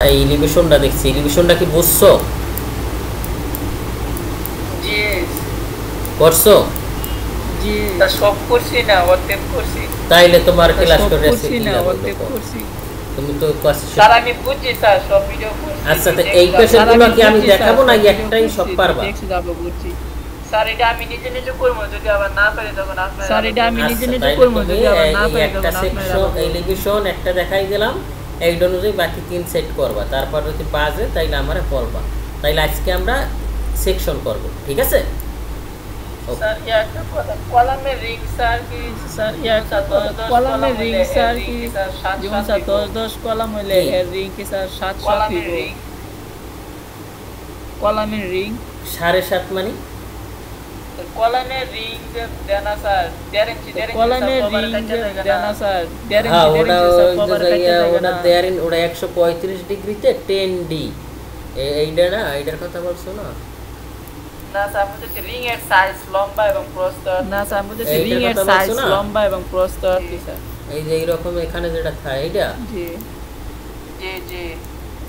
এই এলিভেশনটা দেখছি, এলিভেশনটা কি বুঝছো? জি করছো? জি তা সব করছি না, অর্ধেক করছি। তাইলে তোমার তা ক্লাস সব করে করছি কি না, লাভ হলো? অর্ধেক করছি। তুমি তো ক্লাস স্যার আমি বুঝছি স্যার, সব ভিডিও করছি। আচ্ছা, তো এই দেখলাম। কোশ্চেনগুলো কি আমি বুঝছি, স্যার, দেখাবো না সব ভিডিও একটাই সব করছি, পারবা? দেখছি যাবো বুঝছি। স্যার এটা আমি নিজে নিজে করবো, যদি আবার না পারি তখন আপনার। স্যার এটা আমি নিজে আচ্ছা, নিজে তাইলে করবো, তুমি যদি আবার না এই পারি একটা তখন আপনার। সেকশন এলিভেশন একটা দেখাই দিলাম, এইটা অনুযায়ী বাকি 3 সেট করবা, তারপর যদি বাজে তাইলে আমারে বলবা। তাইলে আজকে আমরা সেকশন করব, ঠিক আছে? স্যার একটা কথা, কলামের রিং স্যার কি? স্যার একটা কথা, কলামের রিং স্যার কি? যেমন স্যার 10 কলাম হইলে এর রিং কি স্যার 7 দিব? কলামের রিং 7.5 মানে কলামের রিং দেনা স্যার, কলামের রিং দেনা স্যার, হ্যাঁ, ওটা দেয়ারিন, ওটা 135 ডিগ্রিতে 10D, এইটা না, এইটার কথা বলছো না? না স্যার বুঝেছি, রিং এর সাইজ লম্বা এবং প্রস্থ। না স্যার বুঝেছি, রিং এর সাইজ লম্বা এবং প্রস্থ কি স্যার? এই যে এইরকম এখানে যেটা থাকে এইটা, জি জি জি,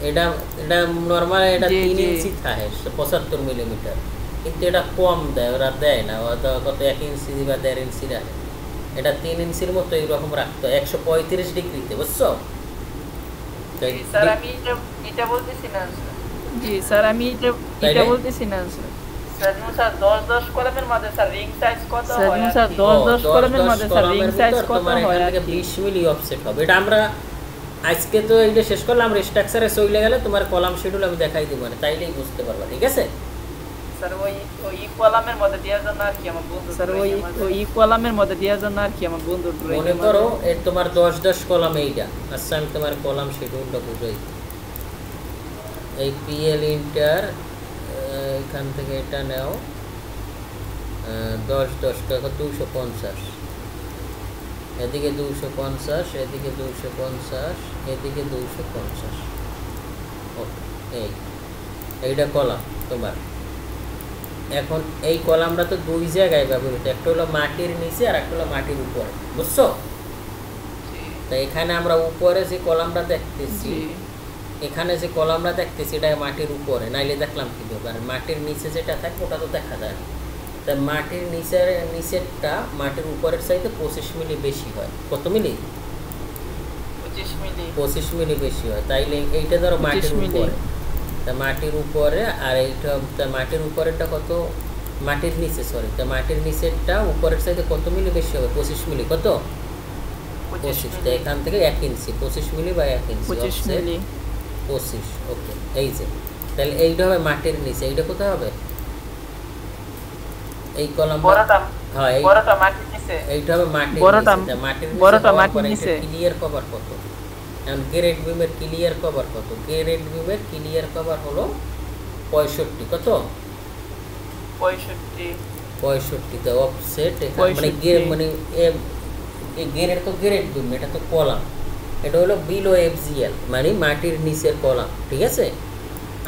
এটা এটা নরমাল, এটা 3 ইঞ্চি থাকে 75 মিলিমিটার, কিন্তু এটা কম দেয়, ওরা দেয় না, ওরা কত 1 ইঞ্চি বা 1.5 ইঞ্চি রাখে। এটা 3 ইঞ্চির মতো এইরকম রাখতো 135 ডিগ্রিতে, বুঝছো? স্যার আমি এটা বলতেছি না স্যার। জি স্যার আমি এটা বলতেছি না স্যার। স্যার 10 কলামের মধ্যে স্যার রিং সাইজ কত হয়? স্যার 10 কলামের মধ্যে স্যার রিং সাইজ কত হয়? এখান থেকে 20 মিলি অফসেট হবে। এটা আমরা আজকে তো এইটা শেষ করলাম, আমরা স্ট্রাকচারে চলে গেলে তোমার কলাম শিডিউল আমি দেখাই দিব, মানে তাইলেই বুঝতে পারবা, ঠিক আছে? স্যার ওই কলামের মধ্যে দেওয়ার জন্য আর কি আমার বন্ধু, স্যার ওই কলামের মধ্যে দেওয়ার জন্য আর কি আমার বন্ধু মনে করো এর তোমার 10 কলাম এইটা। আচ্ছা, আমি তোমার কলাম শিডিউলটা বুঝাই। এই পিএল ইন্টার এখান থেকে এটা নাও, 10 টাকা 250, এদিকে 250, এদিকে 250, এদিকে 250। ওকে, এইটা কলাম তোমার। এখন এই কলামটা তো দুই জায়গায় ব্যবহৃত, একটা হলো মাটির নিচে আর একটা হলো মাটির উপরে, বুঝছো? তো এখানে আমরা উপরে যে কলামটা দেখতেছি, এখানে যে কলামটা দেখতেছি এটা মাটির উপরে, নাইলে দেখলাম কি ব্যাপার, মাটির নিচে যেটা থাকে ওটা তো দেখা যায় না। তাই মাটির নিচেরটা মাটির উপরের চাইতে 25 মিলি বেশি হয়। কত মিলি? 25 মিলি বেশি হয়। তাইলে এইটা ধরো মাটির উপরে, তা মাটির উপরে, আর এইটা মাটির উপরেরটা কত? মাটির নিচে, সরি, তা মাটির নিচেরটা উপরের চাইতে কত মিলি বেশি হবে? 25 মিলি। কত? 25। তো এখান থেকে 1 ইঞ্চি, 25 মিলি বা 1 ইঞ্চি, 25। ওকে, এই যে তাহলে এইটা হবে মাটির নিচে। এইটা কোথায় হবে? এই কলাম বড়টা, হ্যাঁ এই বড়টা মাটির নিচে, এইটা হবে মাটির নিচে। বড়টা মাটির নিচে। ক্লিয়ার কভার কত? এখন গ্রেড বিমের ক্লিয়ার কভার কত? গ্রেড বিমের ক্লিয়ার কভার হলো 65। কত? 65 তে অফসেট মানে মানে এই গ্রেড তো গ্রেড বিম, এটা তো কলাম, এটা হলো বিলো এফজিএল মানে মাটির নিচের কলাম, ঠিক আছে?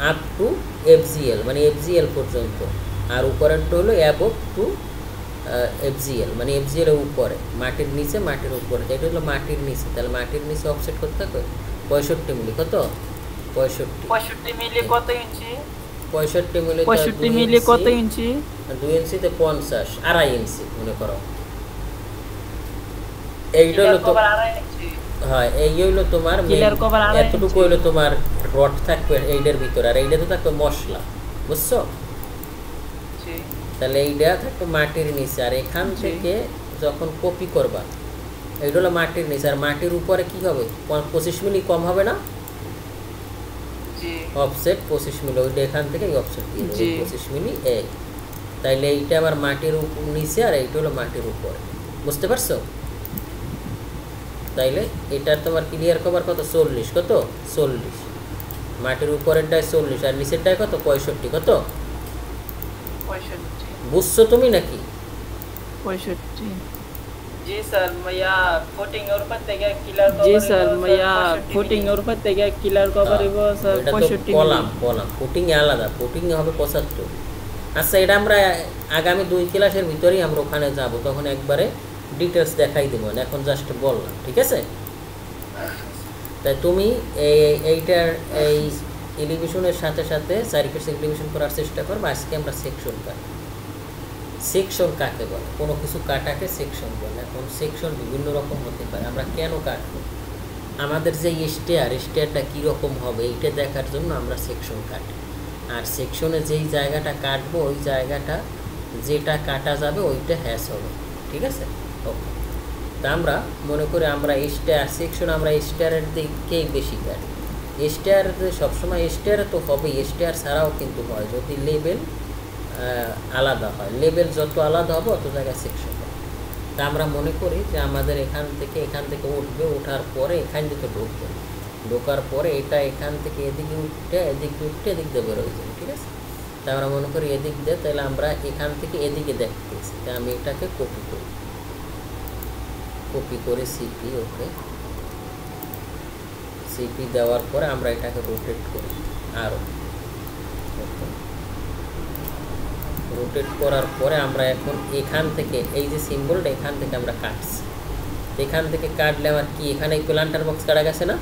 আপ টু এফজিএল মানে এফজিএল পর্যন্ত, আর উপরেরটা হলো অ্যাবভ টু এফজিএল মানে এফজিএল এর উপরে, মাটির নিচে মাটির উপরে, এটা হলো মাটির নিচে। তাহলে মাটির নিচে অফসেট কত থাকবে? 65 মিলি। কত? 65 মিলি কত ইঞ্চি? 65 মিলি কত ইঞ্চি? 2 ইঞ্চিতে 50, আড়াই ইঞ্চি মনে করো। এইটা হলো তো, হ্যাঁ এই হইলো তোমার এতটুকু হইলো তোমার রড থাকবে এইটার ভিতরে, আর এইটা তো থাকবে মশলা, বুঝছো? তাহলে এইটা থাকবে মাটির নিচে, আর এখান থেকে যখন কপি করবা এইটা হলো মাটির নিচে, আর মাটির উপরে কি হবে? 25 মিলি কম হবে না? অফসেট 25 মিলি, ওইটা এখান থেকে অফসেট দিয়ে দেবো 25 মিলি এই। তাইলে এইটা আবার মাটির নিচে, আর এইটা হলো মাটির উপরে, বুঝতে পারছো? তাইলে এটার তোমার ক্লিয়ার কভার কত? 40। কত? 40। মাটির উপরেরটায় 40 আর নিচেরটায় কত? 65। কত? 65। বুঝছো তুমি নাকি? 65। জি স্যার মাইয়া ফুটিং এর উপর থেকে কিলার কভার। জি স্যার মাইয়া ফুটিং এর উপর থেকে কিলার কভার হইব স্যার 65। কলাম ফুটিং এ আলাদা, ফুটিং এ হবে 75। আচ্ছা, এটা আমরা আগামী 2 ক্লাসের ভিতরেই আমরা ওখানে যাব, তখন একবারে ডিটেইলস দেখাই দেব, এখন জাস্ট বললাম, ঠিক আছে? তাই তুমি এইটার এই এলিভেশনের সাথে সাথে চারিপাশে এলিভেশন করার চেষ্টা করবো। আজকে আমরা সেকশন কাটব। সেকশন কাকে বলে? কোনো কিছু কাটাকে সেকশন বলে। এখন সেকশন বিভিন্ন রকম হতে পারে। আমরা কেন কাটবো? আমাদের যে স্টেয়ারটা কীরকম হবে এইটা দেখার জন্য আমরা সেকশন কাটি। আর সেকশনে যেই জায়গাটা কাটবো ওই জায়গাটা যেটা কাটা যাবে ওইটা হ্যাশ হবে। ঠিক আছে? ওকে। তা আমরা মনে করি আমরা স্টেয়ার সেকশন আমরা স্টেয়ারের দিকেই বেশি কাটি। স্টেয়ার সবসময় স্টেয়ারে তো হবেই, স্টেয়ার ছাড়াও কিন্তু হয় যদি লেভেল আলাদা হয়। লেভেল যত আলাদা হবে অত জায়গায় সেকশন হবে। তা আমরা মনে করি যে আমাদের এখান থেকে উঠবে, ওঠার পরে এখান থেকে ঢুকবে, ঢোকার পরে এটা এখান থেকে এদিকে উঠে এদিক দিয়ে বেরোয় যাবে। ঠিক আছে? তা আমরা মনে করি এদিক দিয়ে, তাহলে আমরা এখান থেকে এদিকে দেখতেছি। তা আমি এটাকে কপি করে সিপি, ওকে, সিপি দেওয়ার পরে আমরা এটাকে রোটেট করি আরও। রোটেট করার পরে আমরা এখন এখান থেকে এই যে সিম্বলটা এখান থেকে আমরা কাটছি। এখান থেকে কাটলে আমার কি এখানে এই প্ল্যান্টার বক্স কাটা গেছে না?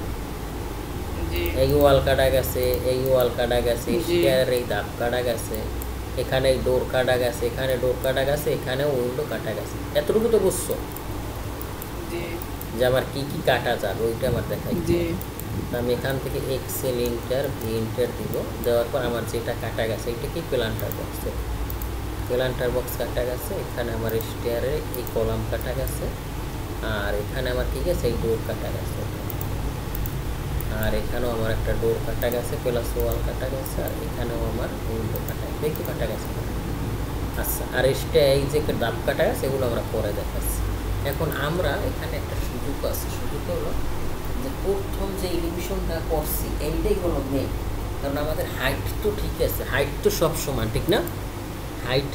এই ওয়াল কাটা গেছে, এই ওয়াল কাটা গেছে, স্টেয়ারের এই ধাপ কাটা গেছে, এখানে এই ডোর কাটা গেছে, এখানে ডোর কাটা গেছে, এখানে উইন্ডো কাটা গেছে। এতটুকু তো বুঝছো যে আমার কি কি কাটা যাবে ওইটা আমার দেখাই। আমি এখান থেকে এক্সেল ইন্টার ভি ইন্টার দিব, দেওয়ার পর আমার যেটা কাটা গেছে এটা কি প্ল্যান্টার বক্স। প্ল্যান্টার বক্স কাটা গেছে, এখানে আমার স্টেয়ারে এই কলাম কাটা গেছে, আর এখানে আমার কি গেছে এই ডোর কাটা গেছে, আর এখানেও আমার একটা ডোর কাটা গেছে প্লাস ওয়াল কাটা গেছে, আর এখানেও আমার উইন্ডো কাটা দেখি কাটা গেছে। আচ্ছা, আর এই যে ডাব কাটা গেছে এগুলো আমরা পরে দেখাচ্ছি। এখন আমরা এখানে একটা সুযোগ আছে, সুযোগ হলো যে প্রথম যে এলিভেশনটা করছি এইটাই হলো মেন। কারণ আমাদের হাইট তো ঠিক আছে, হাইট তো সব সমান, ঠিক না? হাইট,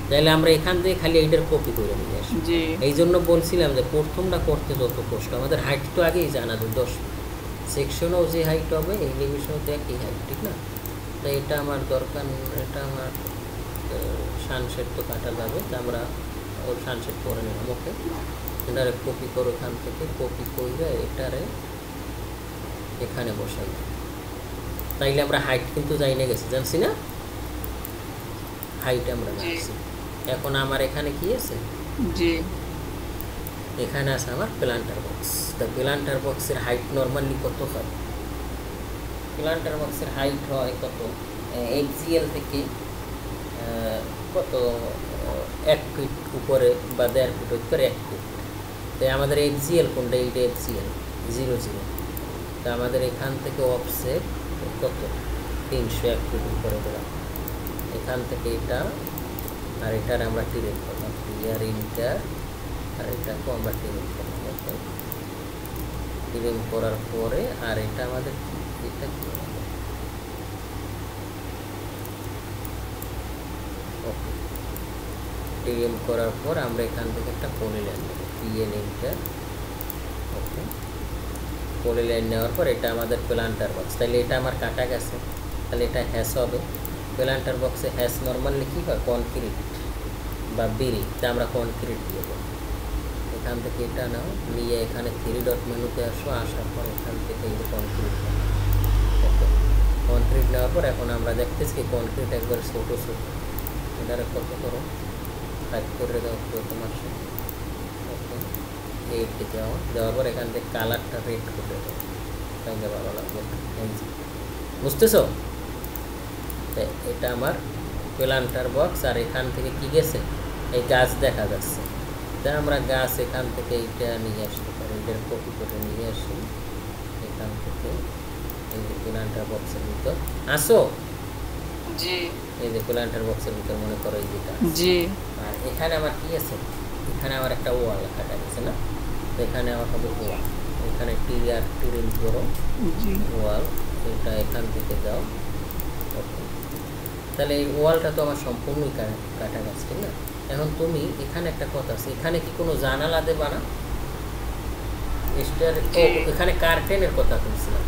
তাহলে আমরা এখান থেকে খালি এইটার কপি করে নিয়ে আসি। এই জন্য বলছিলাম যে প্রথমটা করতে যত কষ্ট, আমাদের হাইট তো আগেই জানা যায় 10, সেকশনও যে হাইট হবে এলিভেশনও তো একই হাইট, ঠিক না? তো এটা আমার দরকার, এটা আমার সানসেট তো কাটা যাবে, তো আমরা ওর সানসেট করে নিলাম। ওকে, এটারে কপি করো, এখান থেকে কপি করে এটারে এখানে বসাই, তাইলে আমরা হাইট কিন্তু যাই না গেছি, জানছি না? হাইট আমরা জানছি। এখন আমার এখানে কি আছে? এখানে আছে আমার প্ল্যান্টার বক্স। তো প্ল্যান্টার বক্সের হাইট নর্মালি কত হয়? প্ল্যান্টার বক্সের হাইট হয় কত? এক্সিএল থেকে কত 1 ফিট উপরে বা 1.5 ফিট উপরে 1 ফিট। তাই আমাদের এক্সিএল কোনটা? এইটা এক্সিএল 00। তো আমাদের এখান থেকে অফসেট কত? 301 ফিট উপরে দিলাম। এখান থেকে এটা আর এটার আমরা টিরেট করলাম, ইয়ার ইন্টার, আর এটাকেও আমরা টিরেট করলাম। টিরেট করার পরে আর এটা আমাদের এটা টিএম করার পর আমরা এখান থেকে একটা পলিলাইন নেব, পিএন ইন্টার। ওকে, পলিলাইন নেওয়ার পর এটা আমাদের প্ল্যান্টার বক্স। তাহলে এটা আমার কাটা গেছে, তাহলে এটা হ্যাশ হবে। প্ল্যান্টার বক্সে হ্যাশ নর্মালি কী হয়? কনক্রিট বা বিড়ি, তা আমরা কনক্রিট দিয়ে দেবো। এখান থেকে এটা নাও, নিয়ে এখানে 3 ডট মেনুতে আসো, আসার পর এখান থেকে এই কনক্রিট। ওকে, কনক্রিট নেওয়ার পর এখন আমরা দেখতেছি কনক্রিট একবার ছোটো ছোটো, এটারে কত করো 5 করে দাও তোমার সাথে। ওকে, 8 দেওয়ার পর এখান থেকে কালারটা রেড করে দাও, তাইলে ভালো লাগবে। বুঝতেছো? এটা আমার প্ল্যান্টার বক্স, আর এখান থেকে কি গেছে? এই গাছ দেখা যাচ্ছে, তাই আমরা গাছ এখান থেকে এইটা নিয়ে আসতে পারি, এটার কপি করে নিয়ে আসি এখান থেকে। এই যে প্ল্যান্টার বক্সের ভিতর আসো, এই যে প্ল্যান্টার বক্সের ভিতর মনে করো এই যেটা। আর এখানে আমার কি আছে? এখানে আমার একটা ওয়াল কাটা গেছে না? তো এখানে আমার হবে ওয়াল, এখানে টিরিং করো ওয়াল, এটা এখান থেকে দাও। ওকে, তাহলে এই ওয়ালটা তো আমার সম্পূর্ণই কাটা গেছে, ঠিক না? এখন তুমি এখানে একটা কথা আছে, এখানে কি কোনো জানালা দেবা না? এখানে কার্টেনের কথা বলছিলাম,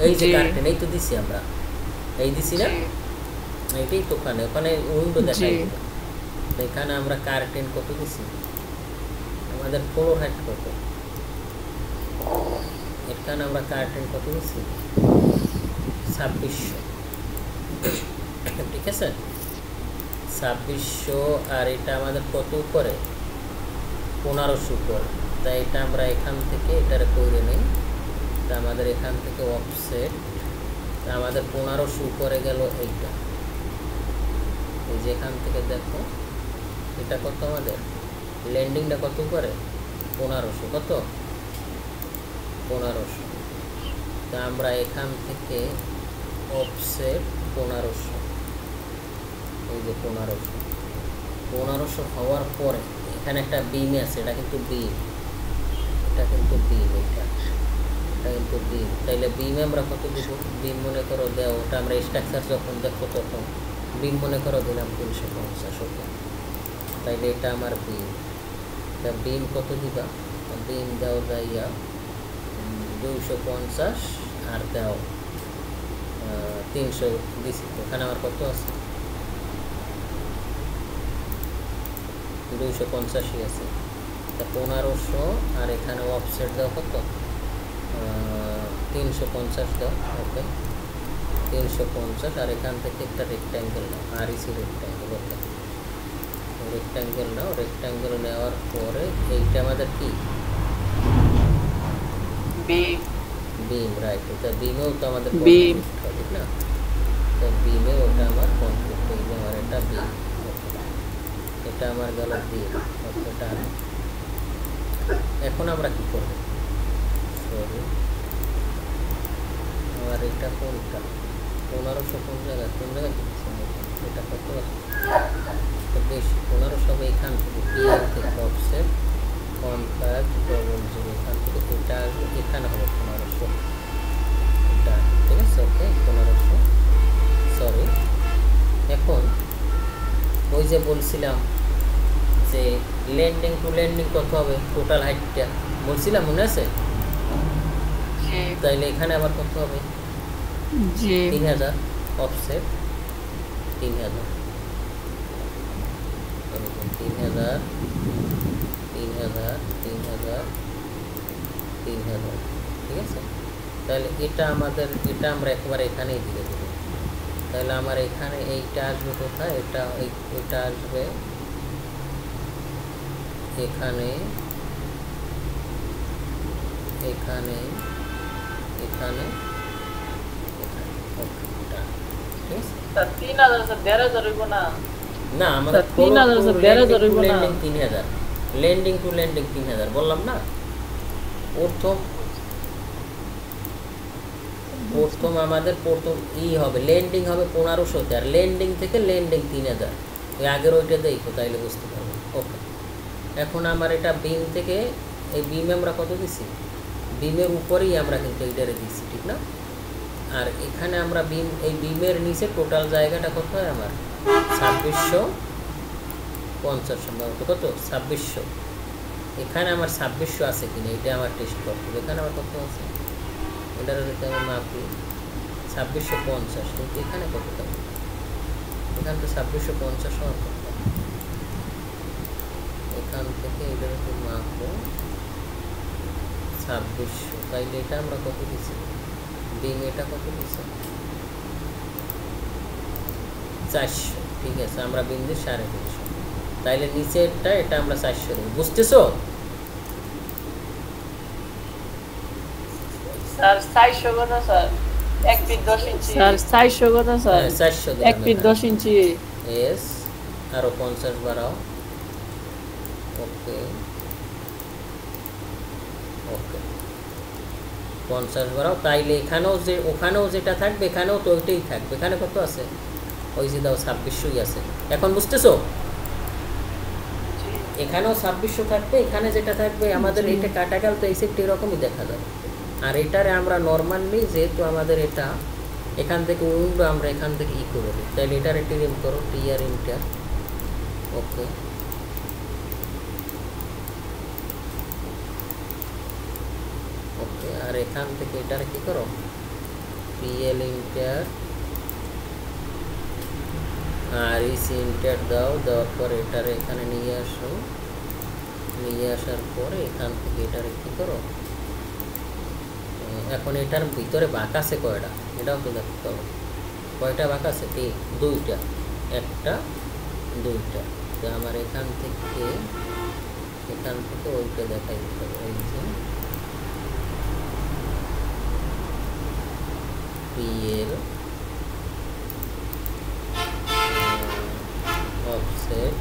এই যে কার্টেন, এই তো দিছি আমরা, এই দিছি না? এইটাই তো ওখানে উইন্ডো দেখাই দিল। এখানে আমরা কার্টেন কত দিছি? আমাদের ফ্লোর হাইট কত? এখানে আমরা কার্টেন কত দিচ্ছি 2600, ঠিক আছে 2600, আর এটা আমাদের কত উপরে 1500 উপরে, তাই এটা আমরা এখান থেকে এটারে করে নিই। তা আমাদের এখান থেকে অফসেট আমাদের 1500 উপরে গেল এইটা, এই যে এখান থেকে দেখো এটা কত আমাদের ল্যান্ডিংটা কত উপরে 1500, কত 1500, তা আমরা এখান থেকে অফসেট 1500, এই যে 1500 হওয়ার পরে এখানে একটা বিম আছে, এটা কিন্তু বিম, এটা কিন্তু বিম, এটা কিন্তু বিম, তাইলে বিমে আমরা কত দিব, বিম মনে করো দেও, ওটা আমরা স্ট্রাকচার যখন দেখো তখন বিম মনে করো দিলাম 350, ওকে তাইলে এটা আমার বিম, তা বিম কত দিবা, বিম দাও যাইয়া 250 আর দাও 300 দিছি, ওখানে আমার কত আছে 250 আছে, তা 1500 আর এখানে অফসেট দাও কত 350 দাও, ওকে 350, আর এখান থেকে একটা রেক্ট্যাঙ্গেল নাও, আরইসি রেক্ট্যাঙ্গেল, ওকে রেক্ট্যাঙ্গেল নাও, রেক্ট্যাঙ্গেল নেওয়ার পরে এইটা আমাদের কি বিম, রাইট, এটা বিমেও তো আমাদের বিম ঠিক না, তো বিমে ওটা আমার কমপ্লিট হয়ে গেল, আর এটা বিম, এটা আমার গেল বিম, ওটা এখন আমরা কি করব, সরি আর এটা কোনটা 1500 কোন জায়গায় এটা কত তো বেশি 1500 এখান থেকে পিএল থেকে অফসেট কম্প্যাক্ট 00 এখান থেকে এটা আসবে, এখানে হবে 1500, এটা ঠিক আছে, ওকে 1500, সরি এখন ওই যে বলছিলাম যে ল্যান্ডিং টু ল্যান্ডিং কত হবে টোটাল হাইটটা বলছিলাম, মনে আছে, তাইলে এখানে আবার কত হবে 3000, অফসেট 3000, 3000, 3000, 3000, 3000, ঠিক আছে, তাহলে এটা আমাদের, এটা আমরা একবার এখানেই দিয়ে দেব, তাহলে আমার এখানে এইটা আসবে কোথায়, এটা আসবে এখানে, এখানে, এখানে, না আমাদের 3000 ল্যান্ডিং টু ল্যান্ডিং 3000 বললাম না, প্রথম আমাদের প্রথম হবে ল্যান্ডিং হবে 1500, আর ল্যান্ডিং থেকে ল্যান্ডিং 3000, ওই আগের ওইটা দেখো তাইলে বুঝতে পারবো, ওকে এখন আমার এটা বিম থেকে, এই বিমে আমরা কত দিছি, বিমের উপরেই আমরা কিন্তু এইটারে দিচ্ছি ঠিক না, আর এখানে আমরা বিম, এই বিমের নিচে টোটাল জায়গাটা কত হয় আমার 2650 সম্ভবত, কত 2600, এখানে আমার 2600 আছে কিনা এটা আমার টেস্ট করতে হবে, এখানে আমার কত আছে এটার যদি আমি মাপি 2650, কিন্তু এখানে কত থাকবে, এখানে তো 2650 হওয়ার কথা, এখান থেকে এটার একটু মাপবো 2600, তাইলে এটা আমরা কত দিচ্ছি বিম, এটা কত দিচ্ছি 400, ঠিক আছে আমরা বিম দিই 350, তাইলে নিচেরটা এটা আমরা 400 দেব, বুঝতেছো স্যার 400 কথা স্যার 1 ফিট 10 ইঞ্চি, স্যার 400 কথা স্যার 400 1 ফিট 10 ইঞ্চি, এস আরো 50 বাড়াও, ওকে ওকে 50 বাড়াও, তাইলে এখানেও যে ওখানেও যেটা থাকবে এখানেও তো ওইটাই থাকবে, এখানে কত আছে ওই যে দাও 2600ই আছে, এখন বুঝতেছো এখানেও 2600 থাকবে, এখানে যেটা থাকবে আমাদের এটা কাটা গেল তো এই সেটটি এরকমই দেখা যাবে, আর এটারে আমরা নর্মালি যেহেতু আমাদের এটা এখান থেকে উইন্ডো আমরা এখান থেকে করে দিই, তাহলে এটারে টিরিম করো, টিআর ইন্টার, ওকে ওকে, আর এখান থেকে এটারে কি করো পিএল ইন্টার আর ইসি ইন্টার দাও, দেওয়ার পর এটারে এখানে নিয়ে আসো, নিয়ে আসার পরে এখান থেকে এটারে কি করো এখন এটার ভিতরে বাঁক আছে কয়টা এটাও তো দেখতে হবে কয়টা বাঁক আছে দুইটা একটা দুইটা তো আমার এখান থেকে ওইটা দেখাই দিতে হবে এই যে PL অফসেট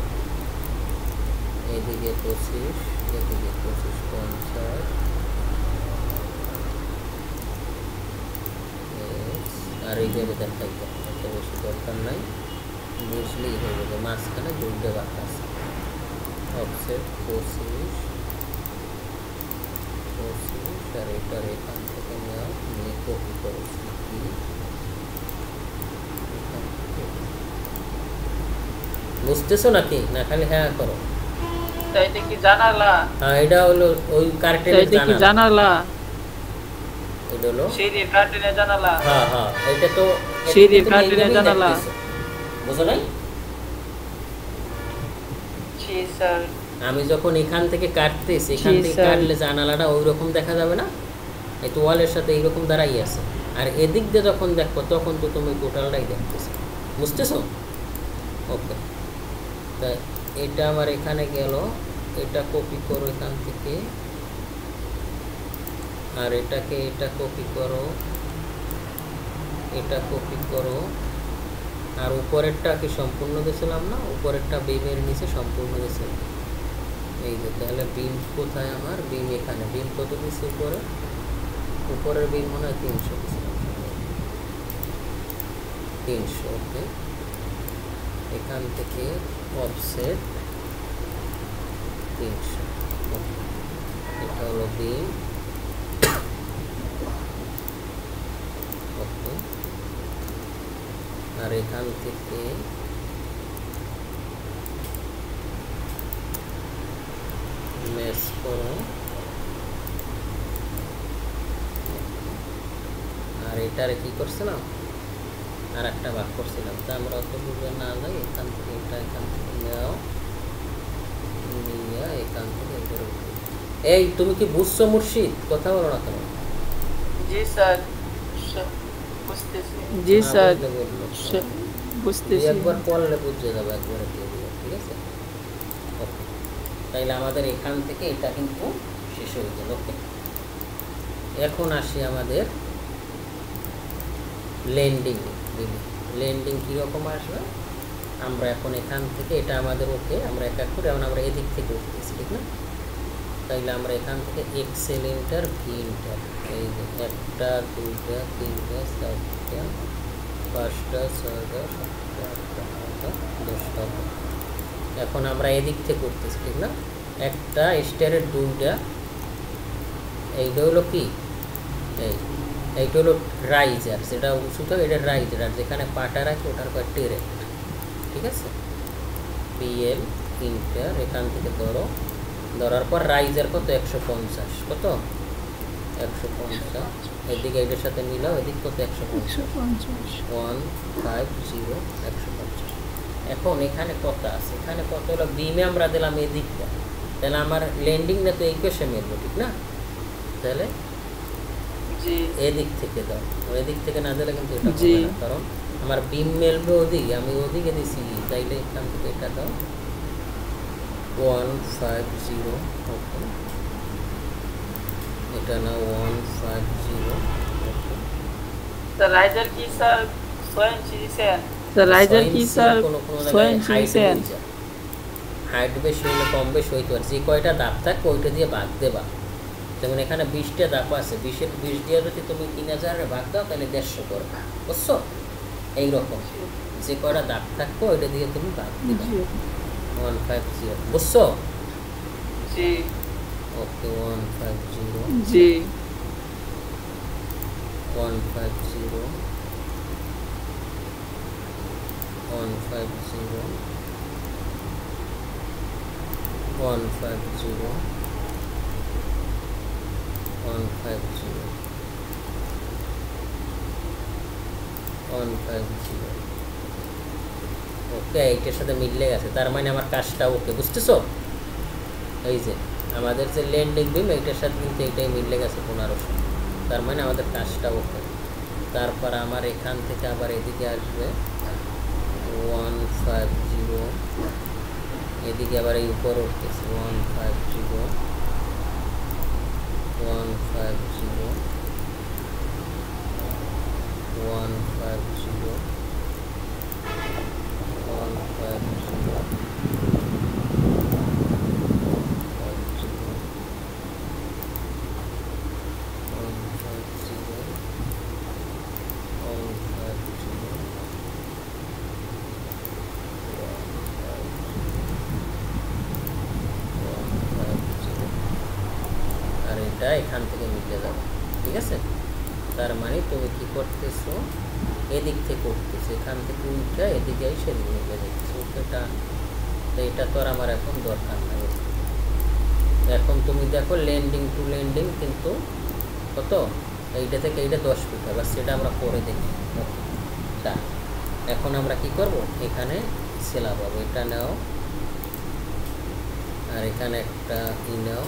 এদিকে 25 এদিকে 25 50 আর এইভাবে দেখাই একটা বেশি দরকার নাই বুঝলেই হয়ে যাবে মাঝখানে দুইটা বাঁক আছে অফসেট 25 আর এটার এখান থেকে নেওয়া নিয়ে কপি করেছি বুঝতেছো নাকি না খালি হ্যাঁ করো এটা কি জানালা হ্যাঁ এটা হলো ওই কার্টেনের জানালা এটা হলো সিঁড়ির কার্টেনের জানালা হ্যাঁ হ্যাঁ এটা তো সিঁড়ির কার্টেনের জানালা বুঝো নাই জি স্যার আমি যখন এখান থেকে কাটতেছি এখান থেকে কাটলে জানালাটা ওই রকম দেখা যাবে না এই তো ওয়ালের সাথে এইরকম দাঁড়াই আছে আর এদিক দিয়ে যখন দেখো তখন তো তুমি টোটালটাই দেখতেছো বুঝতেছো ওকে তা এটা আমার এখানে গেল এটা কপি করো এখান থেকে আর এটাকে এটা কপি করো এটা কপি করো আর উপরেরটা কি সম্পূর্ণ দিয়েছিলাম না উপরেরটা বিমের নিচে সম্পূর্ণ দিয়েছিলাম এই যে তাহলে বিম কোথায় আমার বিম এখানে বিম কত দিচ্ছে উপরের বিম মনে হয় 300 দিয়েছিলাম 300 ওকে এখান থেকে অফসেট 300 ওকে এটা হলো বিম ওকে আর এখান থেকে মেশ করো আর এটারে কি করছিলাম আর একটা ভাগ করছিলাম তা আমরা অত বুঝে না যাই এখান থেকে এটা এখান থেকে নাও নিয়ে এখান থেকে উপরে এই তুমি কি বুঝছো মুর্শিদ কথা বলো না কেন জি স্যার বুঝতেছি জি স্যার বুঝতেছি একবার পড়লে বুঝে যাবে একবারে দিয়ে দিবে ঠিক আছে ওকে তাইলে আমাদের এখান থেকে এটা কিন্তু শেষ হয়ে গেল ওকে এখন আসি আমাদের লেন্ডিং কীরকম আসবে আমরা এখন এখান থেকে এটা আমাদের ওকে আমরা এক এক করে এখন আমরা এদিক থেকে উঠতেছি ঠিক না তাইলে আমরা এখান থেকে এক্সেল এন্টার ভি এন্টার এই যে 1 2 3 4 5 6 7 10 এখন আমরা এদিক থেকে উঠতেছি ঠিক না একটা স্টারের দুইটা এইটা হলো কি এইটা হলো রাইজার সেটা উঁচু থাকে এটা রাইজার আর যেখানে পাটা রাখে ওটার কয় টেরেক্ট ঠিক আছে PL ইন্টার এখান থেকে ধরার পর রাইজার কত 150 কত 150 এদিকে এটার সাথে মিলাও এদিক কত 150 150 150 এখন এখানে কত আছে এখানে কত হলো বিমে আমরা দিলাম এদিকটা তাহলে আমার ল্যান্ডিংটা তো এই পাশে মিলবে ঠিক না তাহলে এদিক থেকে দাও এদিক থেকে না দিলে কিন্তু এটা হবে না কারণ আমার বিম মেলবে ওদিকে আমি ওদিকে দিছি তাইলে এখান থেকে এটা দাও 150 ওকে এটা না 150 ওকে স্যার রাইজার কি স্যার 6 ইঞ্চি দিছেন স্যার রাইজার কি স্যার 6 ইঞ্চি দিছেন হাইট বেশি হলে কম বেশি হইতে পারে যে কয়টা দাগ থাকে ওইটা দিয়ে ভাগ দেবা যেমন এখানে 20টা দাগ আছে 20 দিয়ে যদি তুমি 3000 এর ভাগ দাও তাহলে 150 করবে বুঝছো এইরকম যে কয়টা দাগ থাকবে ওইটা দিয়ে তুমি ভাগ দিবা 150 বুঝছো জি ওকে 150 জি 150 ওকে এইটার সাথে মিললে গেছে তার মানে আমার কাজটা ওকে বুঝতেছো এই যে আমাদের যে ল্যান্ডিং বিম এইটার সাথে কিন্তু এইটাই মিললে গেছে 1500 তার মানে আমাদের কাজটা ওকে। তারপর আমার এখান থেকে আবার এদিকে আসবে 150, এদিকে আবার এই উপর উঠতেছে 150, 150, 150, 150, 150, আর এটা এখান থেকে মিটে যাবে। ঠিক আছে, তার মানে তুমি কি করতেছো, এদিক থেকে উঠতেছো, এখান থেকে উঠে এদিকে এসে মিলে যাচ্ছে। এটা এটা তো আর আমার এখন দরকার নাই। এখন তুমি দেখো ল্যান্ডিং টু ল্যান্ডিং কিন্তু কত, এইটা থেকে এইটা 10 ফিট হবে, সেটা আমরা পরে দেখি। এখন আমরা কি করব, এখানে স্ল্যাব হবে, এটা নাও আর এখানে একটা ই নাও,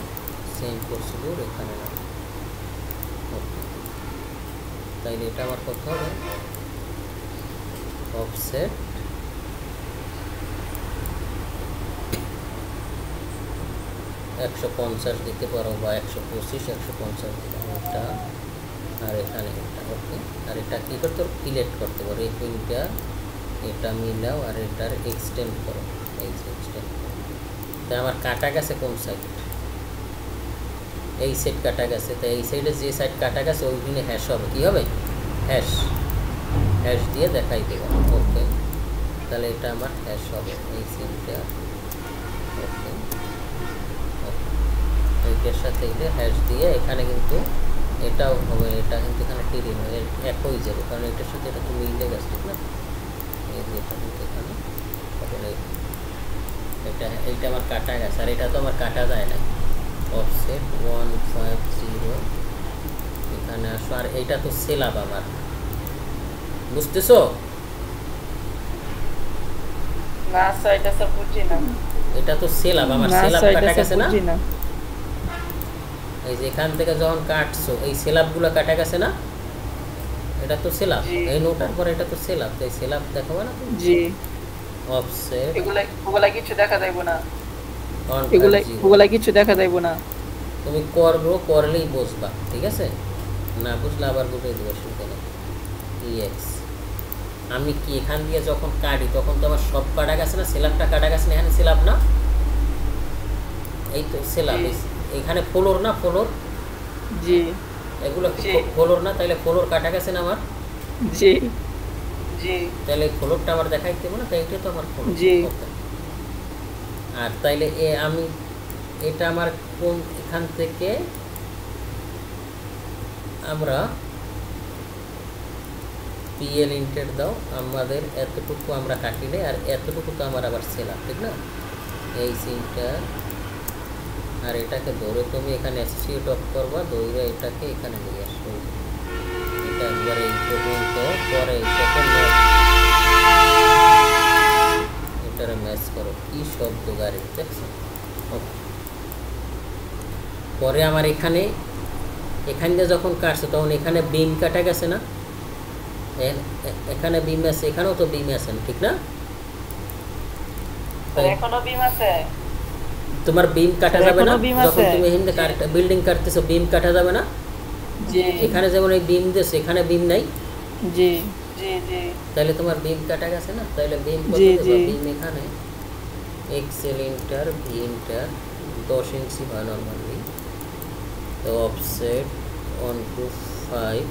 সেম প্রসিডিউর এখানে নাও। ওকে, তাইলে এটা আমার কত হবে, অফসেট 150 দিতে পারো বা 125, 150 দিতে পারো এটা, আর এখানে এটা। ওকে, আর এটা কী করতে পারো, সিলেক্ট করতে পারো, এই পিনটা এটা মিলাও আর এটার এক্সটেন্ড করো, এই এক্সটেন্ড করো। তাই আমার কাটা গেছে কোন সাইড, এই সাইড কাটা গেছে, তাই এই সাইডে যে সাইড কাটা গেছে ওইখানে হ্যাশ হবে। কী হবে, হ্যাশ, হ্যাশ দিয়ে দেখাই দেবো। ওকে, তাহলে এটা আমার হ্যাশ হবে এই সিনটা। ওকে, এইটার সাথে এটা হ্যাশ দিয়ে এখানে কিন্তু এটাও হবে, এটা কিন্তু এখানে টিরি নয়, এক হয়ে যাবে, কারণ এটার সাথে এটা তো মিলে গেছে, ঠিক না? এই যে এটা কিন্তু এখানে এটা, এইটা আমার কাটা গেছে, আর এটা তো আমার কাটা যায় না। অফসেট 150, এখানে আসো, আর এইটা তো স্ল্যাব আমার, বুঝতেছো? না স্যার, এটা স্যার বুঝি না। এটা তো স্ল্যাব আমার, স্ল্যাব কাটা গেছে না? এই যে এখান থেকে যখন কাটছো এই স্ল্যাবগুলো কাটা গেছে না, এটা তো স্ল্যাব, এই নোটার পর এটা তো স্ল্যাব, তাই স্ল্যাব দেখাবো না? জি, অফসেট ওগুলা কিছু দেখা যাইবো না, ওগুলা কিছু দেখা যাইবো না। তুমি করলেই বুঝবা, ঠিক আছে? না বুঝলে আবার বুঝে দেবো, শুনতে না। EX আমি কি এখান দিয়ে যখন কাটি তখন তো আমার সব কাটা গেছে না, স্ল্যাবটা কাটা গেছে না, এখানে স্ল্যাব না, এই তো স্ল্যাব, এখানে ফ্লোর না, ফ্লোর, জি, এগুলো ফ্লোর না, তাইলে ফ্লোর কাটা গেছে না আমার, জি জি, তাহলে ফ্লোরটা আমার দেখাই দেবো না, তাই এটা তো আমার ফ্লোর। জি, আর তাইলে আমি এটা আমার কোন, এখান থেকে আমরা PL ইন্টের দাও, আমাদের এতটুকু আমরা কাটি নেই, আর এতটুকু তো আমার আবার স্ল্যাব, ঠিক না? এই সিনটা, আর এটাকে ধরে তুমি এখানে অ্যাসোসিয়েট অফ করবা, ধরে এটাকে এখানে নিয়ে আসবে, এটা একবার এই পর্যন্ত, পরে এটারে ম্যাচ করো, কি শব্দ গাড়ি দেখছো? পরে আমার এখানে দিয়ে যখন কাটছে তখন এখানে বিম কাটা গেছে না, এখানে বিম আছে, এখানেও তো বিম আছে, ঠিক না? এখনো বিম আছে, তোমার বিম কাটা যাবে না যখন তুমি হিন্দে বিল্ডিং কাটতেছো, বিম কাটা যাবে না? জি, এখানে যেমন এই বিম দিয়েছে, এখানে বিম নাই। জি জি জি, তাহলে তোমার বিম কাটা গেছে না, তাহলে বিম কত দেব, বিম এখানে এক্সেল ইন্টার ভি ইন্টার 10 ইঞ্চি হয় নরমালি, তো অফসেট 125,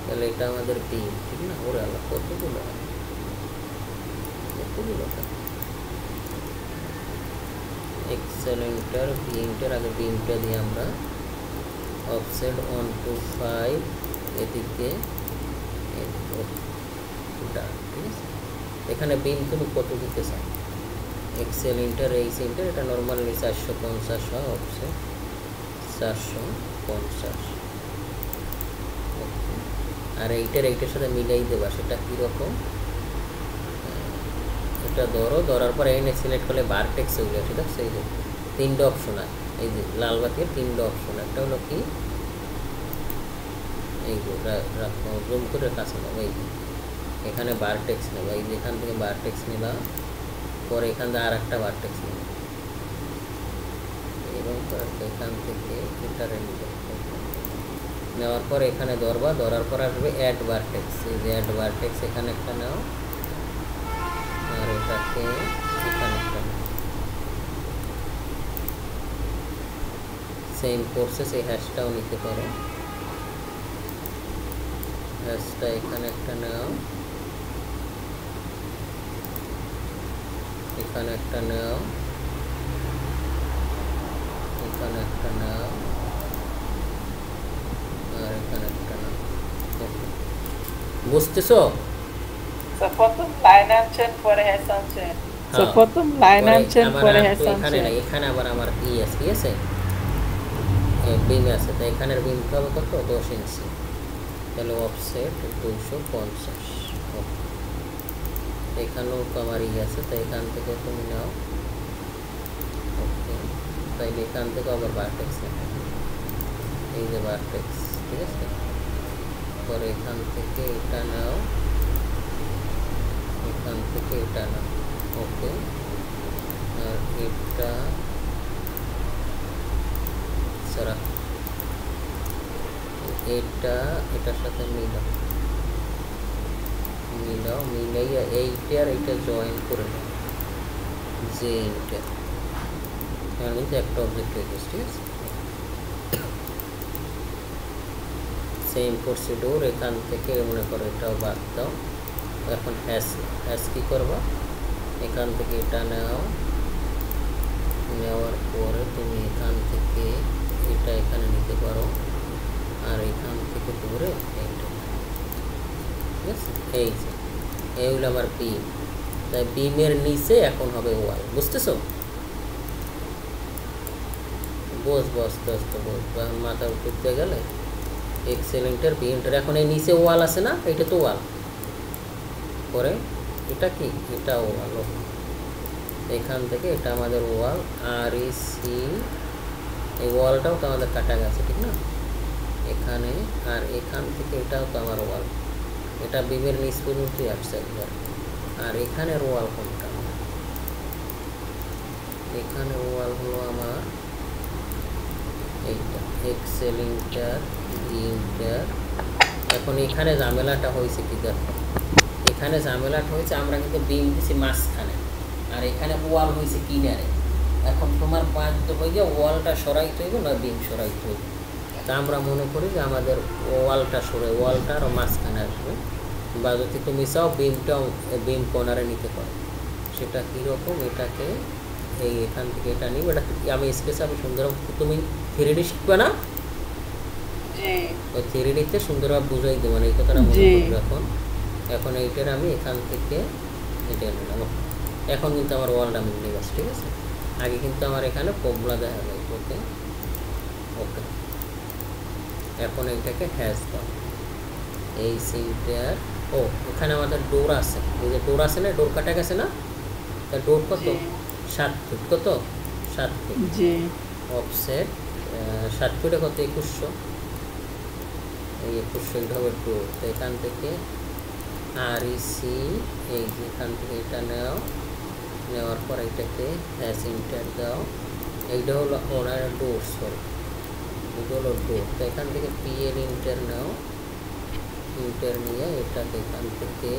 তাহলে এটা আমাদের বিম, ঠিক না? ওরে আল্লাহ, কতগুলো এক্সেল ইন্টার ভি ইন্টার, আগে বিমটা দিয়ে আমরা অফসেট 125 এদিকে, ঠিক আছে? এখানে বিম তুমি কত দিতে চাও, এক্সেল ইন্টার এইচ ইন্টার, এটা নর্মালি 450 হয়, অফসেট 450, আর এইটার সাথে মিলাই দেবা, সেটা কীরকম, এটা ধরো, ধরার পর এনে সিলেক্ট করলে ভার্টেক্স হয়ে গেছে। দেখছো এই যে তিনটে অপশন আছে, এই যে লাল বাতির তিনটে অপশন। একটা হলো কি এই যে জুম করে কাছে নেবো, এই এখানে ভার্টেক্স নেবো, এই যে এখান থেকে ভার্টেক্স নিলাম, পরে এখান থেকে আর একটা ভার্টেক্স নেব, এবং এখান থেকে এটা নেওয়ার পর এখানে ধরবা, ধরার পর আসবে অ্যাড ভার্টেক্স। এই যে অ্যাড ভার্টেক্স এখানে একটা নাও, আর এটাকে এখানে একটা নাও। সেম প্রসেস এই হ্যাশটাও নিতে পারো, হ্যাশটা এখানে একটা নাও, এখানে একটা নাও, এখানে একটা নাও, আর এখানে একটা নাও। বুঝতেছো? প্রথম লাইন আনছেন পরে হ্যাশ আনছেন, প্রথম লাইন আনছেন পরে হ্যাশ আনছেন। এখানে আবার আমার ই আছে, ঠিক আছে, বিম আছে। তো এখানের বিম পাবো কত? 10 ইঞ্চি। তাহলে অফসেট 250। এখানেও তো আমার ই আছে, তো এখান থেকে তুমি নাও। ওকে, তাইলে এখান থেকে আবার ভার্টেক্স নেবে, এই যে ভার্টেক্স, ঠিক আছে। পরে এখান থেকে এটা নাও, এখান থেকে এটা নাও। ওকে, আর এটা সারা, এটা এটার সাথে মিলাও, মিলাইয়া এইটা আর এইটা জয়েন করে নাও, যে এইটা কিন্তু একটা অবজেক্ট হয়ে গেছে, ঠিক আছে। সেম প্রসিডিউর, এখান থেকে মনে করো এটাও বাদ দাও। এখন হ্যাশ কি করবা, এখান থেকে এটা নাও, নেওয়ার পরে তুমি এখান থেকে এটা এখানে নিতে পারো, আর এখান থেকে ধরে এইটা, ঠিক আছে। এই যে এই হলো আমার বিম, তাই বিমের নিচে এখন হবে ওয়াল। বুঝতেছো? আস্তে আস্তে বসবো, এখন মাথা উঠতে গেলে এক্সেলেন্টের বিমটার এখন এই নিচে ওয়াল আছে না, এটা তো ওয়াল। পরে এটা কি, এটা ওয়াল। এখান থেকে এটা আমাদের ওয়াল, আর এই ওয়ালটাও তো আমাদের কাটা গেছে, ঠিক না, এখানে। আর এখান থেকে এটাও তো আমার ওয়াল, এটা বিমের নিচ পর্যন্তই আসছে একবার। আর এখানের ওয়াল কোনটা, এখানে ওয়াল হলো আমার এইটা এক্সেলেন্টার ইন্টার। এখন এখানে ঝামেলাটা হয়েছে কি দেখো, এখানে ঝামেলাটা হয়েছে আমরা কিন্তু বিম দিছি মাঝখানে, আর এখানে ওয়াল হয়েছে কিনারে। এখন তোমার বাধ্য হয়ে ওয়ালটা সরাইতে হইব না বিম সরাইতে হইব। তা আমরা মনে করি যে আমাদের ওয়ালটা সরে, ওয়ালটা আরও মাঝখানে আসবে, বা যদি তুমি চাও বিমটাও বিম কর্নারে নিতে পারো। সেটা কীরকম, এটাকে এই এখান থেকে এটা নিব, এটা আমি স্কেচে আমি সুন্দর, তুমি 3D শিখবে না, ওই 3Dতে সুন্দরভাবে বুঝাই দেবো, মানে এই কথাটা মনে করবো। এখন এইটার আমি এখান থেকে এটা নিলাম। এখন কিন্তু আমার ওয়ালটা মিলে গেছে, ঠিক আছে। আগে কিন্তু আমার এখানে প্রবলা দেখা যায়। ওকে ওকে, এখন এইটাকে হ্যাশ দাও, এই সিনটার। ও এখানে আমাদের ডোর আছে, এই যে ডোর আছে না, ডোর কাটা গেছে না, তা ডোর কত 7 ফিট, কত 7 ফিট। অফসেট 7 ফিটে কত 2100, এই 2100 এটা হবে ডোর। তো এখান থেকে আর এই যে এখান থেকে এটা নাও, নেওয়ার পর এটাকে হ্যাশ ইন্টার দাও। এইটা হলো ওনার ডোর, সরি এটা হলো ডোর। তো এখান থেকে PL ইন্টার নাও, ইন্টার নিয়ে এটাকে এখান থেকে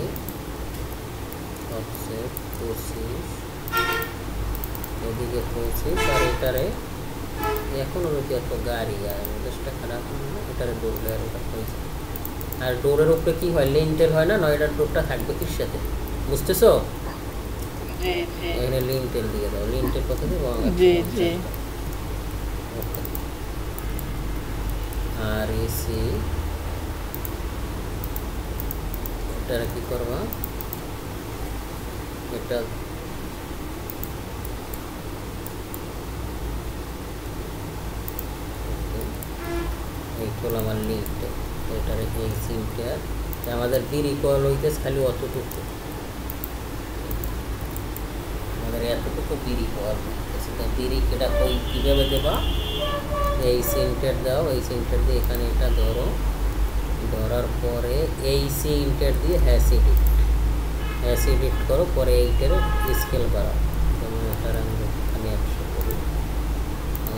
অফসেট 25, এদিকে 25, আর এটারে এখন যদি এত গাড়ি আর মেজাজটা খারাপ না, এটারে ডোর লেয়ার ওটা হয়েছে। আর ডোরের উপরে কি হয়, লিন্টেল হয় না, নয়ডার ডোরটা থাকবে কির সাথে, বুঝতেছো? এখানে লিন্টেল দিয়ে দাও, লিন্টেল কত দেবো, ওকে। আর এটারে কি করবা, এটা এই হলো আমার লিন্টেল। এটারে এই সিমটা আমাদের বি রিকোয়ার হইতেছে খালি অতটুকু, এর এতটুকু বিড়ি পাওয়ার তাই বিড়ি কেটা কই কীভাবে দেবা এই সেন্টার দাও এই সেন্টার দিয়ে এখানে এটা ধরো ধরার পরে এই সেন্টার দিয়ে হ্যাশ এডিট করো পরে এইটার স্কেল বাড়াও যেমন এটার আমি 100 করি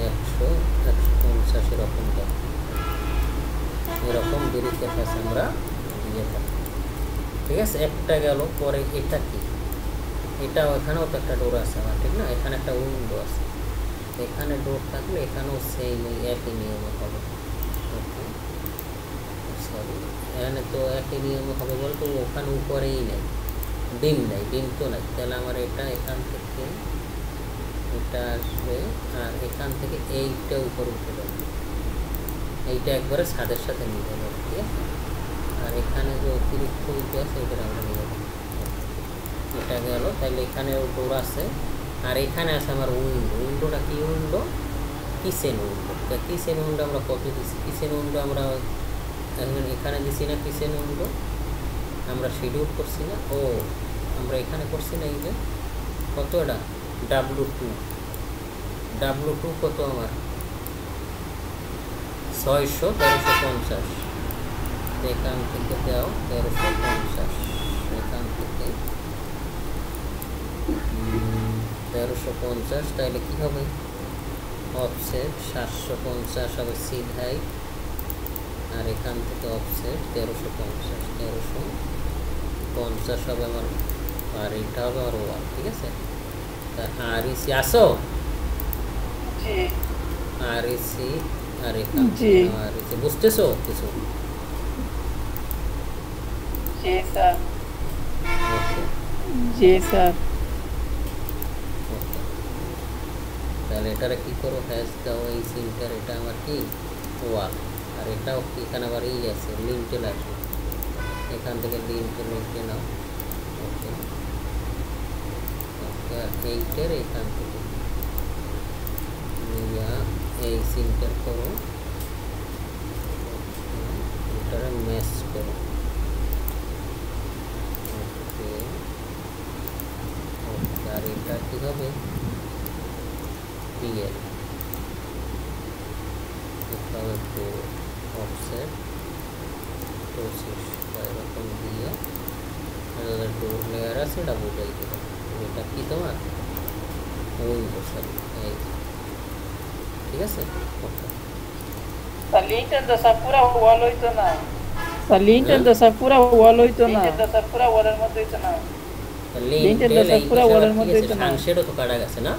150 এরকম দাও এরকম বিড়ি ক্যাপাস আমরা দিয়ে থাকি ঠিক আছে একটা গেল পরে এটা কি এটা এখানেও তো একটা ডোর আছে আমার ঠিক না এখানে একটা উইন্ডো আছে এখানে ডোর থাকলে এখানেও সেম ওই একই নিয়ম হবে ওকে সরি এখানে তো একই নিয়ম হবে বলতে ওখানে উপরেই নেই বিম তো নাই তাহলে আমার এটা এখান থেকে এটা আসবে আর এখান থেকে এইটা উপরে উঠে যাবে এইটা একবারে ছাদের সাথে নিয়ে যাবে ঠিক আছে আর এখানে যে অতিরিক্ত উইন্ডো আছে এটা আমরা নিয়ে যাবো এটা গেল তাহলে এখানে ডোর আছে আর এখানে আছে আমার উইন্ডোটা কি উইন্ডো কিচেন উইন্ডো আমরা কত দিচ্ছি কিচেন উইন্ডো আমরা এখানে দিছি না কিচেন উইন্ডো আমরা শিডিউল করছি না ও আমরা এখানে করছি না এই যে কত এটা W2 কত আমার 1350 এখান থেকে দাও 1350 এখান থেকে 1350 তাহলে কি হবে অফসেট 750 হবে সিড হাইট আর এখান থেকে অফসেট 1350 হবে আমার আর এটা হবে আমার ওয়াল ঠিক আছে তা আর ইসি আসো আর ইসি আর এখান আর ইসি বুঝতেছো কিছু জি স্যার তাহলে এটারে কি করো হ্যাশ দাও এই সিনটার এটা আমার কি ওয়াল আর এটাও এখানে আবার এই আছে লিঙ্কেল আছে এখান থেকে লিঙ্কে নাও ওকে ওকে আর এইটার এখান থেকে এই সিনটার করো এটারে ম্যাচ করো ওকে আর এটা কি হবে ক্লিয়ার এভাবে তো অফসেট 25 এরকম দিয়ে ডোর লেয়ার আছে এটা বোঝাই দেবো এটা কি তোমার উইন্ডো সরি এই ঠিক আছে ওকে লিংকটা তো সব পুরো ওয়াল হইতো না লিংকটা তো সব পুরো ওয়াল হইতো না লিংকটা তো সব পুরো ওয়ালের মধ্যে হইতো না লিংকটা তো সব পুরো ওয়ালের মধ্যে হইতো না সানশেডও তো কাটা গেছে না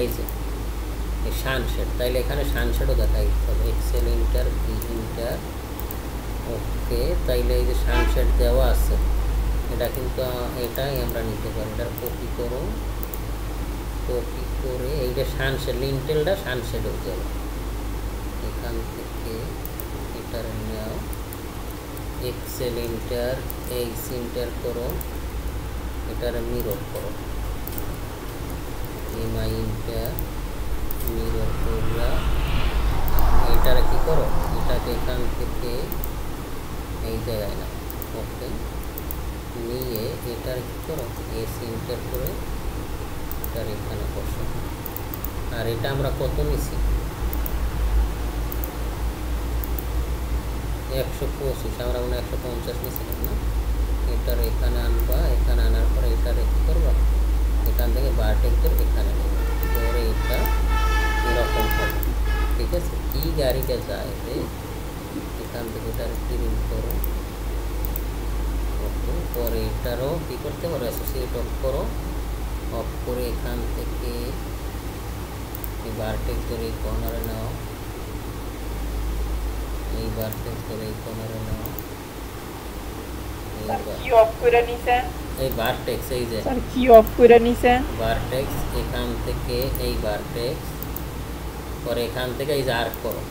এই যে এই সানশেড তাইলে এখানে সানশেডও দেখাই হবে এক্সেল ইন্টার ওকে তাইলে এই যে সানশেড দেওয়া আছে এটা কিন্তু এটাই আমরা নিতে পারি এটা কপি করে এইটা সানশেড লিন্টেলটা সানশেড হয়ে যাবে এখান থেকে এটার নাও এক্সেল ইন্টার ইন্টার করো এটার মিরর করো এমআই ইন্টার মিরর করলা এটার কি করো এটাকে এখান থেকে এই জায়গায় না ওকে নিয়ে এটার কি করো ইন্টার করে এটার এখানে বসো আর এটা আমরা কত নিছি 125 আমরা 150 নিছিলাম না এটার এখানে আনবা এখানে আনার পরে এটার কি করবা এখান থেকে ভার্টেক্সের এখানে নেবে পরে এটা এরকম হবে ঠিক আছে কি গাড়িটা যায় এখান থেকে এটার ক্লিন করো ওকে পরে এটারও কী করতে পারো অ্যাসোসিয়েট অফ করো অফ করে এখান থেকে এই ভার্টেক্সের এই কর্নারে নাও এই ভার্টেক্সের এই কর্নারে নাও কি অফ করে নিছে এই ভার্টেক্স এই যে স্যার কি অফ করে নিছে ভার্টেক্স এখান থেকে এই ভার্টেক্স পরে এখান থেকে এই যে আর্ক করো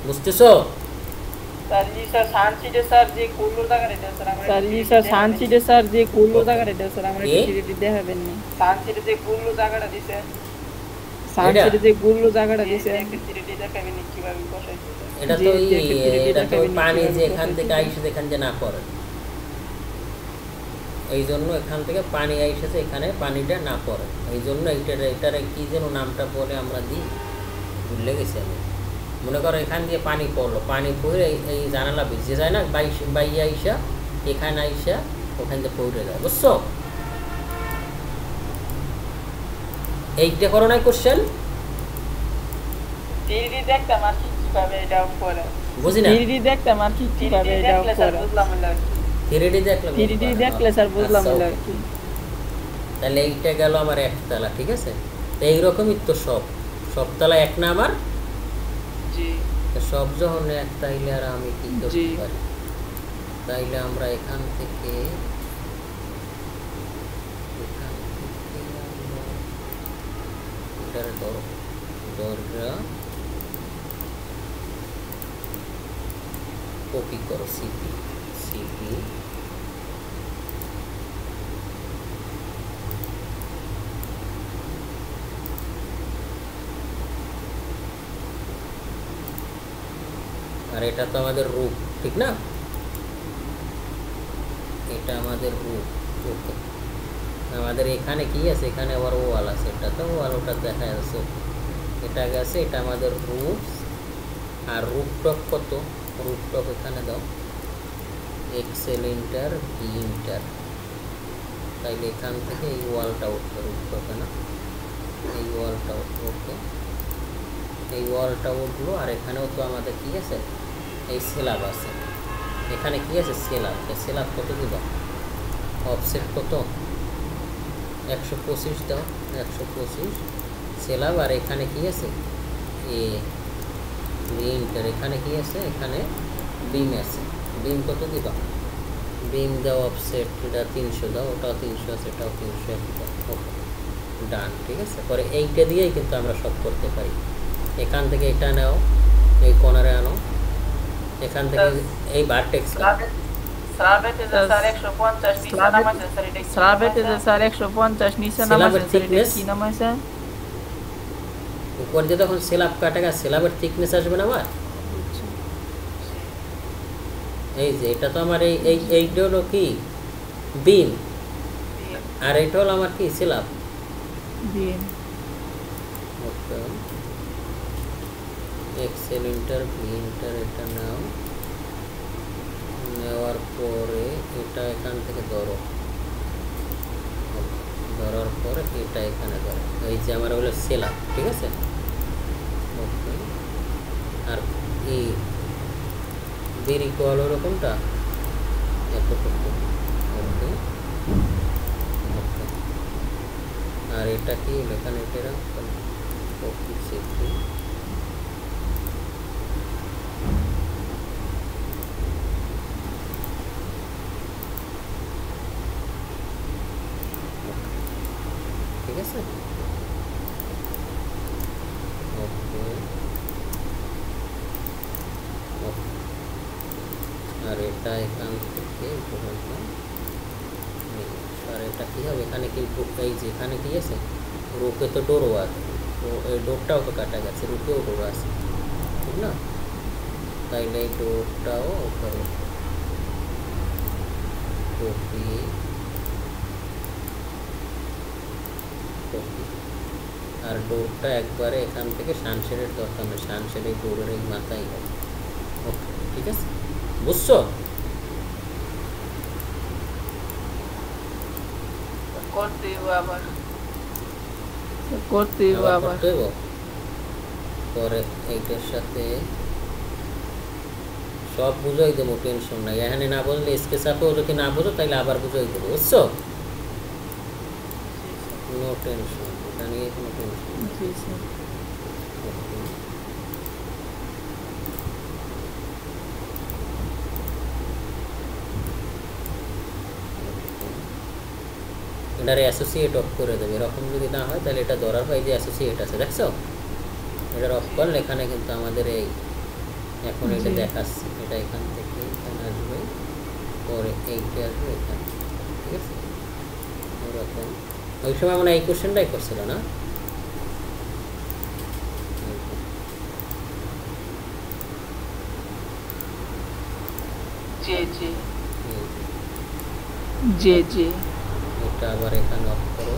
বুঝতেছো স্যার জি স্যার শান্তিতে স্যার যে কুলো জায়গা এটা স্যার আমরা স্যার জি স্যার শান্তিতে স্যার যে কুলো জায়গাটা এটা স্যার আমরা টিটি দেখাবেন না শান্তিতে যে কুলো জায়গাটা দিছে শান্তিতে যে কুলো জায়গাটা দিছে টিটি দেখাবেন কিভাবে বসাইছে এটা তো পানি যে এখান থেকে আইসে যেখান যে না করে এই জন্য এখান থেকে পানি এসেছে, এখানে পানিটা না পড়ে, এই জন্য এটারে কি যেন নামটা বলে আমরা দিই, ভুলে গেছি আমি। মনে করো এখান দিয়ে পানি পড়লো, পানি পড়ে এই জানালা ভিজে যায় না, বাইয়া আইসা এখানে আইসা ওখান থেকে পড়ে যায়, বুঝছো? এইটা করো নাই কোশ্চেন, বুঝি না? 3D দেখতাম আর কি কিভাবে এটা করে, বুঝলাম না। 3D দেখলে স্যার বুঝলাম না কি। তাহলে এইটা গেল আমার একতলা, ঠিক আছে? তো এইরকমই তো সবতলা এক না আমার, জি। সব যখন এক তাইলে আর আমি কি করতে পারি? তাইলে আমরা এখান থেকে এটারে ধরো, কপি করো, সিপি আর এটা তো আমাদের রূপ, ঠিক না? এটা আমাদের রূপ। ওকে, আমাদের এখানে কি আছে? এখানে আবার ওয়াল আছে, এটা তো ওয়াল, ওটা দেখা যাচ্ছে, এটা গেছে, এটা আমাদের রূপ। আর রুপটপ কত? রুপটপ এখানে দাও, এক্সেল ইন্টার বি ইন্টার, তাইলে এখান থেকে এই ওয়ালটা উঠবে রুপটপে, না এই ওয়ালটা উঠবে। ওকে, এই ওয়ালটা উঠলো। আর এখানেও তো আমাদের কি আছে? এই স্ল্যাব আছে, এখানে কি আছে? স্ল্যাব কত দিবা? অফসেট কত? 125 দাও, 125 স্ল্যাব। আর এখানে কি আছে? ইন্টার, এখানে কি আছে? এখানে বিম আছে, বিম কত দিবা? বিম দাও অফসেট, এটা 300 দাও, ওটাও 300 আছে, এটাও 300 দাও। ওকে, ডান, ঠিক আছে। পরে এইটা দিয়েই কিন্তু আমরা সব করতে পারি। এখান থেকে এটা নাও, এই কর্নারে আনো, এখান থেকে এই ভার্টেক্স স্ল্যাবেতে যে স্যার 150 নিচে নামাইছে স্যার, এটা স্ল্যাবেতে যে স্যার 150 নিচে নামাইছে স্যার, এটা কি নামাইছে? উপর দিয়ে তখন স্ল্যাব কাটাকা, স্ল্যাবের থিকনেস আসবে না আমার। এই যে এটা তো আমার এইটা হলো কি? বিম। আর এটা হলো আমার কি? স্ল্যাব, বিম। ওকে, এক্সেল ইন্টার বি ইন্টার, এটা নাও, নেওয়ার পরে এটা এখান থেকে ধরো, ধরার পরে এটা এখানে ধরো, এই যে আমার হলো স্ল্যাব, ঠিক আছে? ওকে, আর এই বেরি কল হলো কোনটা? এতটুকু। ওকে, ওকে, আর এটা কি? এখানে এটা কপি সিপি, ঠিক আছে? ওকে, আর এটা এখান থেকে আর এটা কি হবে? এখানে কি এই যে এখানে কি আছে? রূপে তো ডোরও আছে, তো এই ডোরটাও তো কাটা গেছে, রূপেও ডোর আছে, ঠিক না? তাইলে এই ডোরটাও করো, কপি কপি। আর ডোরটা একবারে এখান থেকে সানশেডের দরকার নেই, সানশেড এই ডোরের এই মাথায় হবে। ওকে, ঠিক আছে, বুঝছো? পরে এইটার সাথে সব বুঝাই দেবো, টেনশন নাই। এখানে না বললে স্কেচ আপে হলো কি না বুঝো, তাইলে আবার বুঝাই দেবো, বুঝছো? নো টেনশন, এটা নিয়ে কোনো টেনশন নেই। এটারে অ্যাসোসিয়েট অফ করে দেবে, এরকম যদি না হয় তাহলে এটা ধরার পর এই যে অ্যাসোসিয়েট আছে, দেখছো? এটার অফ করলে এখানে কিন্তু আমাদের এই এখন এটা দেখাচ্ছি, এটা এখান থেকে এখানে আসবে, পরে এইটা আসবে এখানে, ঠিক আছে? ওরকম ওই সময় মানে এই কোশ্চেনটাই করছিল না? জি জি এটা আবার এখানে অফ করো।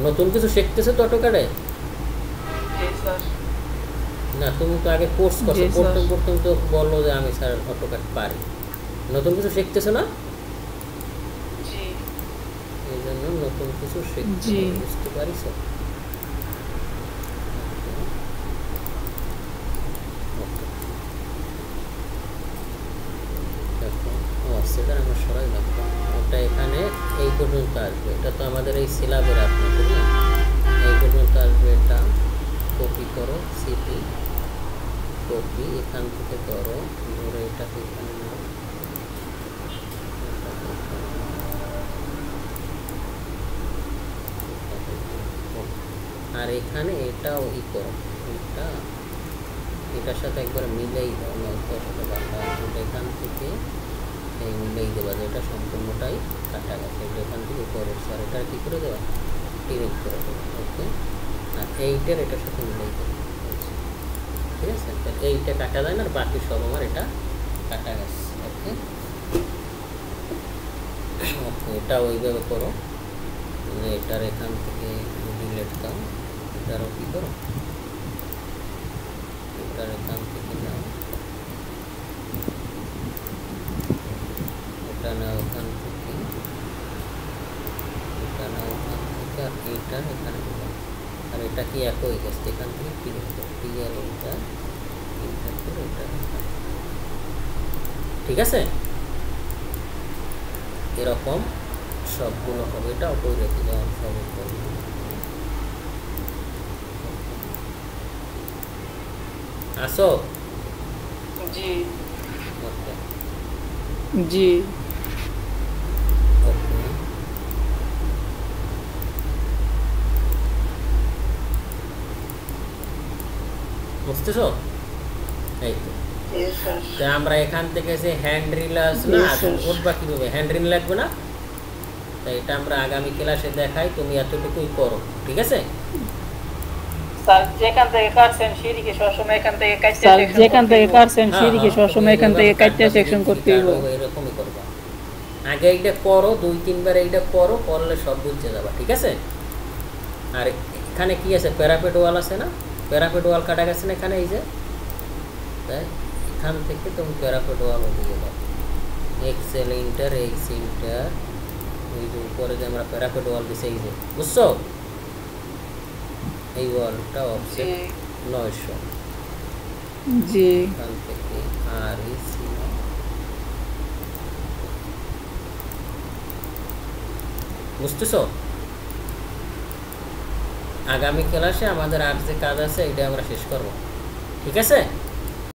নতুন কিছু শিখতেছো তো অটোক্যাডে? জি স্যার। না তুমি তো আগে কোর্স করছো, জি, স্যার। প্রথম প্রথম তো বললো যে আমি স্যার অটোক্যাড পারি। নতুন কিছু শিখতেছো না? জি এই জন্য নতুন কিছু শিখতে জি। হবে, বুঝতে পারিস? সেটা আমরা সরাই লাগবে, ওটা এখানে এই পর্যন্ত আসবে। এটা তো আমাদের এই সিলাবের আসবে, ঠিক না? এই পর্যন্ত আসবে। এটা কপি করো, সিপি কপি, এখান থেকে করো, ধরে এটাকে এখানে নাও, আর এখানে এটাও ই করো, এটা এটার সাথে একবার মিলেই দাও, নয়তো সাথে বাঁধা। এখান থেকে এই মিলেই দেওয়া যায়, এটা সম্পূর্ণটাই কাটা গেছে। এটা এখান থেকে করো স্যার, এটা কী করে দেওয়া, টিরিং করে দেবো। ওকে, আর এইটার এটার সাথে মিলেই দেবো, ঠিক আছে? এইটা কাটা যায় না, আর বাকি সব আমার এটা কাটা গেছে। ওকে ওকে, এটা ওইভাবে করো। এটার এখান থেকে ডিলেট দাও, এটারও কী করো, এটার এখান থেকে নাও, এটা নাও ওখান থেকে, এটা নাও ওখান থেকে, আর এইটার এখানে দিলাম। আর এটা কি একই গেছে, এখান থেকে ক্লিক করো, ক্লিয়ার এটা ইন্টার করে এটা, ঠিক আছে? এরকম সবগুলো হবে। এটা অটোই রেখে দেওয়া সব আসো। জি ওকে জি ওকে, বুঝতেছো? এই তো আমরা এখান থেকে যে হ্যান্ড রিল আছে না, উঠবা কিভাবে, হ্যান্ড রিল লাগবে না? তাই এটা আমরা আগামী ক্লাসে দেখাই, তুমি এতটুকুই করো, ঠিক আছে? স্যার যেখান থেকে কাটছেন সিঁড়িকে সবসময় এখান থেকে কাটতে সেকশন, যেখান থেকে কাটছেন সিঁড়িকে সবসময় এখান থেকে কাটতে সেকশন করতে হবে। এরকমই করবা। আগে এইটা করো, 2-3 বার এইটা করো, করলে সব বুঝতে যাবা, ঠিক আছে? আর এখানে কি আছে, প্যারাপেট ওয়াল আছে না? প্যারাপেট ওয়াল কাটা গেছে না এখানে, এই যে তাই এখান থেকে তুমি প্যারাপেট ওয়াল দিয়ে দাও, এক্সেল ইন্টার, এক্স ইন্টার, ওই যে উপরে যে আমরা প্যারাপেট ওয়াল দিছি, এই যে, বুঝছো? এই ওয়ালটা অফসেট 900, জি এখান থেকে আর ইসি বুঝতেছো? আগামী ক্লাসে আমাদের আর যে কাজ আছে এটা আমরা শেষ করব, ঠিক আছে?